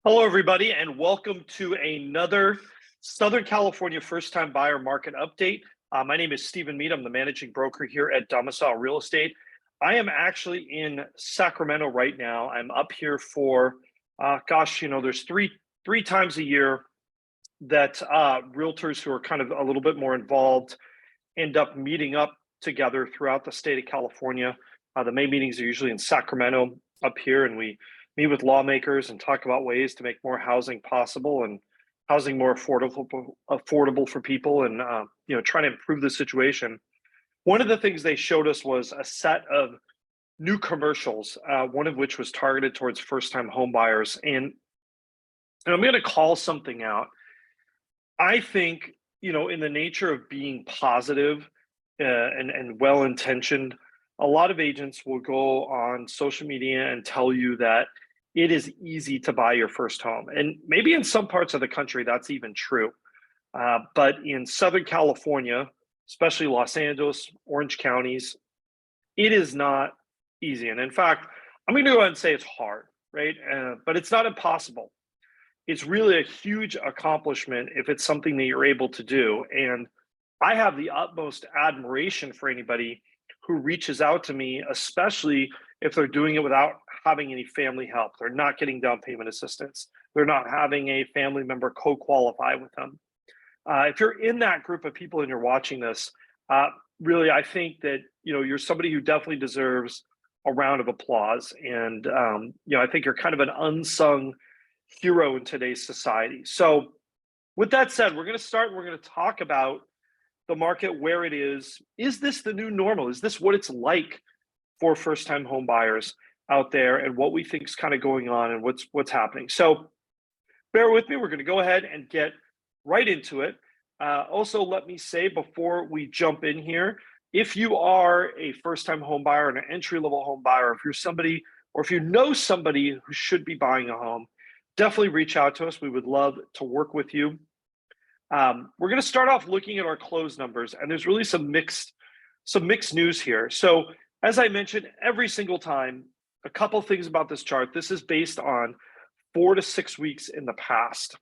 Hello, everybody, and welcome to another Southern California first-time buyer market update. My name is Stephen Meade. I'm the managing broker here at Domicile Real Estate. I am actually in Sacramento right now. I'm up here for, there's three times a year that realtors who are kind of a little bit more involved end up meeting up together throughout the state of California. The main meetings are usually in Sacramento up here, and we meet with lawmakers and talk about ways to make more housing possible and housing more affordable for people, and trying to improve the situation. One of the things they showed us was a set of new commercials, one of which was targeted towards first-time home buyers. And I'm going to call something out. I think, in the nature of being positive and well-intentioned, a lot of agents will go on social media and tell you that it is easy to buy your first home. And maybe in some parts of the country, that's even true. But in Southern California, especially Los Angeles, Orange counties, it is not easy. And in fact, I'm going to go ahead and say it's hard, right? But it's not impossible. It's really a huge accomplishment if it's something that you're able to do. And I have the utmost admiration for anybody who reaches out to me, especially if they're doing it without having any family help. They're not getting down payment assistance. They're not having a family member co-qualify with them. If you're in that group of people and you're watching this, really, I think that you're somebody who definitely deserves a round of applause. And I think you're kind of an unsung hero in today's society. So with that said, we're going to start and we're going to talk about the market, where it is. Is this the new normal? Is this what it's like for first-time home buyers out there, and what we think is kind of going on and what's happening? So bear with me. We're going to go ahead and get right into it. Also, let me say before we jump in here, if you are a first-time home buyer and an entry-level home buyer, if you're somebody, or if you know somebody who should be buying a home, definitely reach out to us. We would love to work with you. We're going to start off looking at our close numbers, and there's really some mixed news here. So as I mentioned, every single time, a couple things about this chart. This is based on 4 to 6 weeks in the past,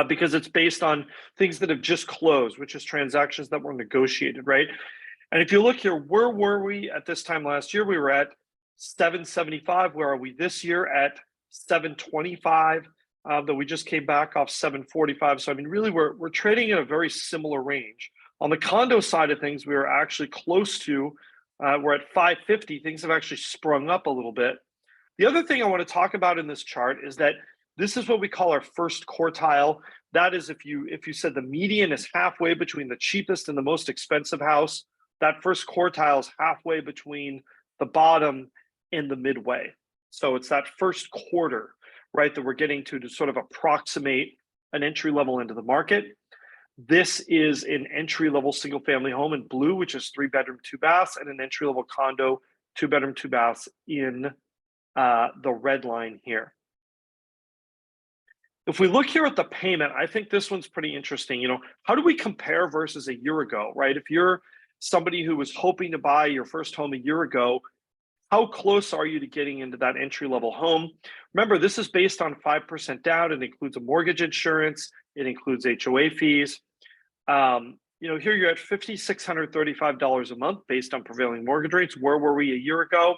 because it's based on things that have just closed, which is transactions that were negotiated, right? And if you look here, where were we at this time last year? We were at 775. Where are we this year? At 725. That we just came back off 745. So I mean, really, we're trading in a very similar range. On the condo side of things, we were actually close to, we're at 550. Things have actually sprung up a little bit. The other thing I want to talk about in this chart is that this is what we call our first quartile. That is, if you said the median is halfway between the cheapest and the most expensive house, that first quartile is halfway between the bottom and the midway. So it's that first quarter, right, that we're getting to sort of approximate an entry level into the market. This is an entry-level single-family home in blue, which is 3-bedroom, 2 baths, and an entry-level condo, 2-bedroom, 2 baths in the red line here. If we look here at the payment, I think this one's pretty interesting. How do we compare versus a year ago, right? If you're somebody who was hoping to buy your first home a year ago, how close are you to getting into that entry-level home? Remember, this is based on 5% down. It includes a mortgage insurance. It includes HOA fees. Here you're at $5,635 a month based on prevailing mortgage rates. Where were we a year ago?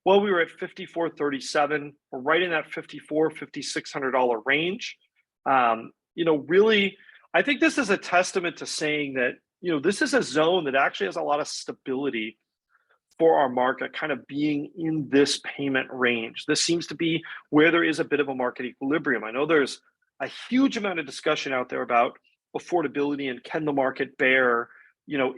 Well, we were at $5,437. We're right in that $5,400, $5,600 range. Really, I think this is a testament to saying that, this is a zone that actually has a lot of stability for our market, kind of being in this payment range. This seems to be where there is a bit of a market equilibrium. I know there's a huge amount of discussion out there about affordability and can the market bear,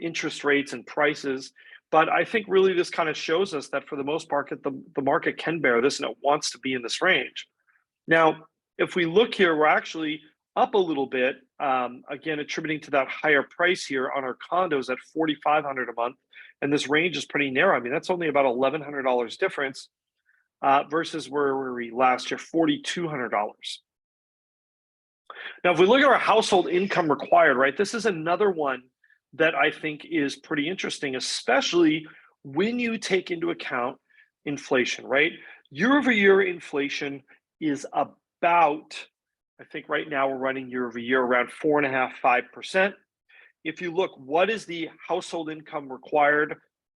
interest rates and prices. But I think really this kind of shows us that for the most part, the market can bear this and it wants to be in this range. Now, if we look here, we're actually up a little bit, again, attributing to that higher price here on our condos at $4,500 a month. And this range is pretty narrow. I mean, that's only about $1,100 difference versus where were we last year, $4,200. Now, if we look at our household income required, right, this is another one that I think is pretty interesting, especially when you take into account inflation, right? Year over year inflation is about, I think right now we're running year over year around 4.5%, 5%. If you look, what is the household income required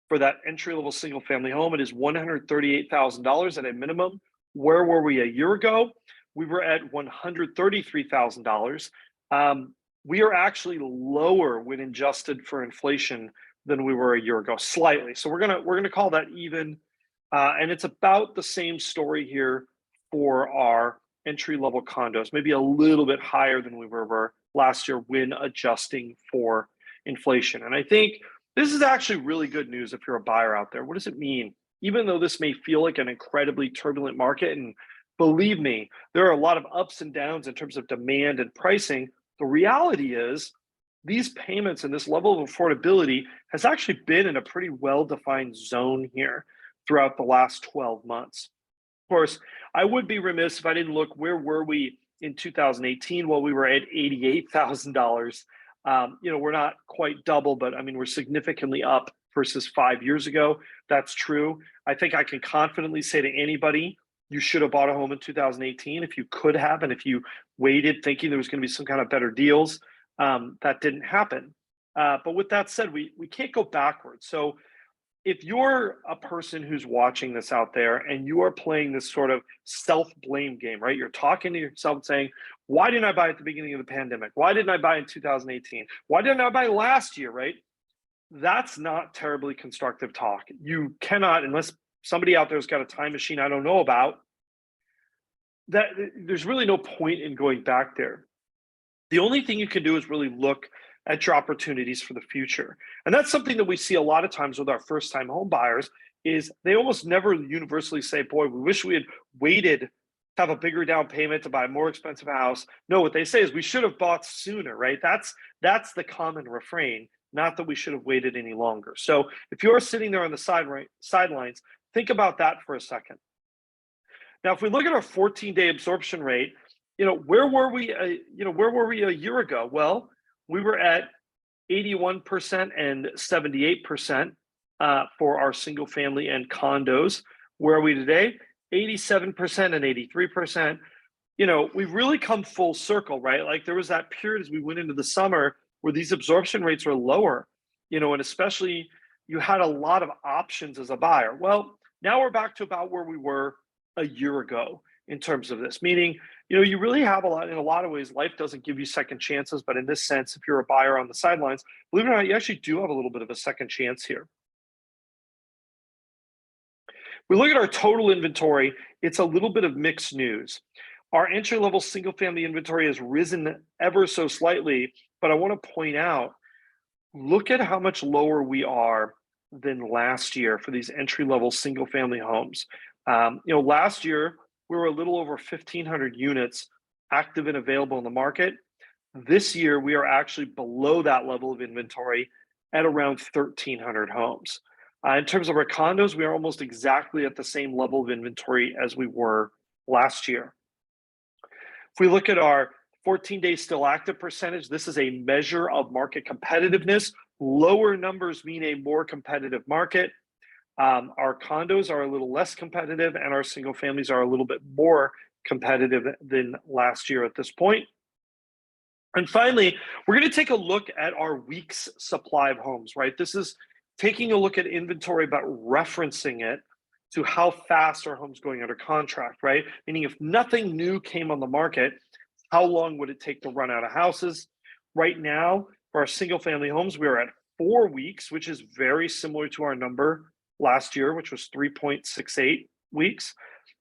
for that entry-level single-family home? It is $138,000 at a minimum. Where were we a year ago? We were at $133,000. We are actually lower when adjusted for inflation than we were a year ago, slightly. So we're gonna call that even, and it's about the same story here for our entry-level condos, maybe a little bit higher than we were last year when adjusting for inflation. And I think this is actually really good news if you're a buyer out there. What does it mean? Even though this may feel like an incredibly turbulent market, and believe me, there are a lot of ups and downs in terms of demand and pricing, the reality is these payments and this level of affordability has actually been in a pretty well-defined zone here throughout the last 12 months. Of course, I would be remiss if I didn't look, where were we in 2018? Well, we were at $88,000. We're not quite double, but I mean, we're significantly up versus 5 years ago. That's true. I think I can confidently say to anybody, you should have bought a home in 2018 if you could have, and if you waited thinking there was going to be some kind of better deals. That didn't happen. But with that said, we can't go backwards. So if you're a person who's watching this out there and you are playing this sort of self-blame game, right? You're talking to yourself and saying, why didn't I buy at the beginning of the pandemic? Why didn't I buy in 2018? Why didn't I buy last year, right? That's not terribly constructive talk. You cannot, unless somebody out there's got a time machine I don't know about, that there's really no point in going back there. The only thing you can do is really look at your opportunities for the future. And that's something that we see a lot of times with our first-time home buyers, is they almost never universally say, boy, we wish we had waited to have a bigger down payment to buy a more expensive house. No, what they say is we should have bought sooner, right? That's the common refrain, not that we should have waited any longer. So if you're sitting there on the sidelines, think about that for a second. Now, if we look at our 14-day absorption rate, where were we a year ago? Well, we were at 81% and 78% for our single family and condos. Where are we today? 87% and 83%. We've really come full circle, right? Like there was that period as we went into the summer where these absorption rates were lower, and especially you had a lot of options as a buyer. Well, now we're back to about where we were a year ago in terms of this, meaning, you really have in a lot of ways, life doesn't give you second chances, but in this sense, if you're a buyer on the sidelines, believe it or not, you actually do have a little bit of a second chance here. We look at our total inventory, it's a little bit of mixed news. Our entry-level single-family inventory has risen ever so slightly, but I want to point out, look at how much lower we are than last year for these entry-level single-family homes. Last year, we were a little over 1,500 units active and available in the market. This year, we are actually below that level of inventory at around 1,300 homes. In terms of our condos, we are almost exactly at the same level of inventory as we were last year. If we look at our 14-day still active percentage, this is a measure of market competitiveness. Lower numbers mean a more competitive market. Our condos are a little less competitive and our single families are a little bit more competitive than last year at this point. And finally, we're going to take a look at our weeks supply of homes, right? This is taking a look at inventory, but referencing it to how fast our homes going under contract, right? Meaning if nothing new came on the market, how long would it take to run out of houses? Right now, for our single family homes, we are at 4 weeks, which is very similar to our number last year, which was 3.68 weeks.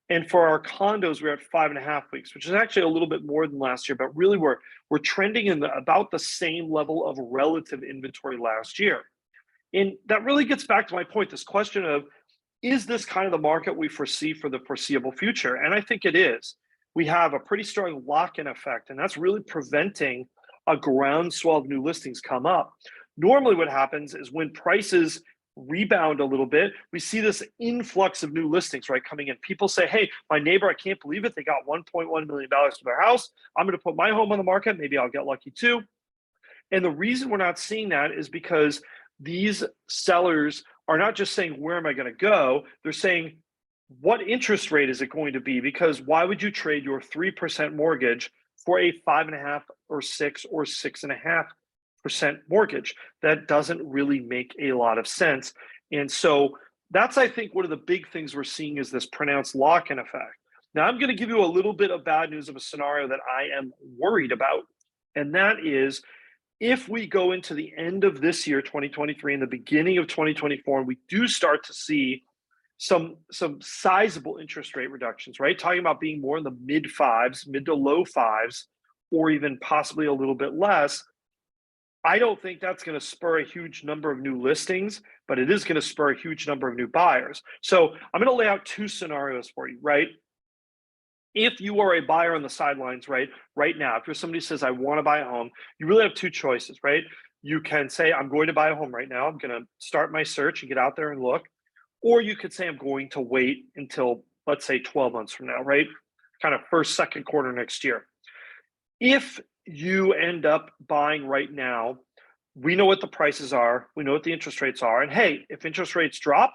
And for our condos, we're at 5.5 weeks, which is actually a little bit more than last year, but really we're trending in about the same level of relative inventory last year. And that really gets back to my point, this question of, is this kind of the market we foresee for the foreseeable future? And I think it is. We have a pretty strong lock-in effect, and that's really preventing a groundswell of new listings come up. Normally what happens is when prices rebound a little bit, we see this influx of new listings, right, coming in. People say, hey, my neighbor, I can't believe it, they got $1.1 million for their house. I'm going to put my home on the market. Maybe I'll get lucky too. And the reason we're not seeing that is because these sellers are not just saying, where am I going to go? They're saying, what interest rate is it going to be? Because why would you trade your 3% mortgage for a 5.5 or 6.5% mortgage? That doesn't really make a lot of sense. And so that's, I think, one of the big things we're seeing is this pronounced lock-in effect. Now, I'm going to give you a little bit of bad news of a scenario that I am worried about. And that is, if we go into the end of this year, 2023, and the beginning of 2024, and we do start to see some sizable interest rate reductions, right? Talking about being more in the mid fives, mid to low fives, or even possibly a little bit less. I don't think that's going to spur a huge number of new listings, but it is going to spur a huge number of new buyers. So I'm going to lay out two scenarios for you, right? If you are a buyer on the sidelines, right now, if you're somebody who says, I want to buy a home, you really have two choices, right? You can say, I'm going to buy a home right now. I'm going to start my search and get out there and look. Or you could say, I'm going to wait until, let's say, 12 months from now, right? Kind of first, second quarter next year. If you end up buying right now, we know what the prices are. We know what the interest rates are. And hey, if interest rates drop,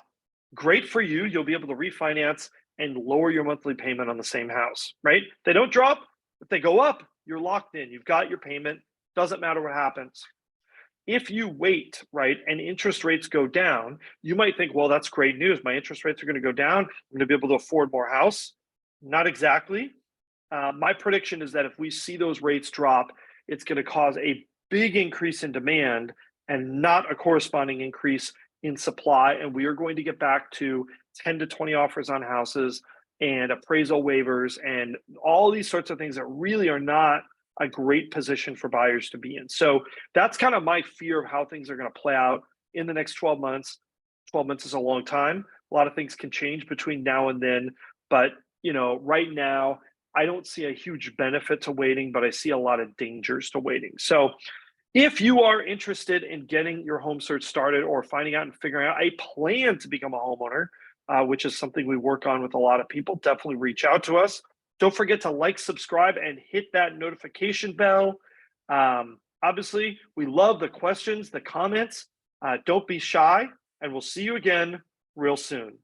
great for you. You'll be able to refinance and lower your monthly payment on the same house, right? If they don't drop, if they go up, you're locked in. You've got your payment. Doesn't matter what happens. If you wait, right, and interest rates go down, you might think, well, that's great news. My interest rates are going to go down. I'm going to be able to afford more house. Not exactly. My prediction is that if we see those rates drop, it's going to cause a big increase in demand and not a corresponding increase in supply. And we are going to get back to 10 to 20 offers on houses and appraisal waivers and all these sorts of things that really are not a great position for buyers to be in. So that's kind of my fear of how things are going to play out in the next 12 months. 12 months is a long time. A lot of things can change between now and then. But, right now, I don't see a huge benefit to waiting, but I see a lot of dangers to waiting. So if you are interested in getting your home search started or finding out and figuring out a plan to become a homeowner, which is something we work on with a lot of people, definitely reach out to us. Don't forget to like, subscribe, and hit that notification bell. Obviously, we love the questions, the comments. Don't be shy, and we'll see you again real soon.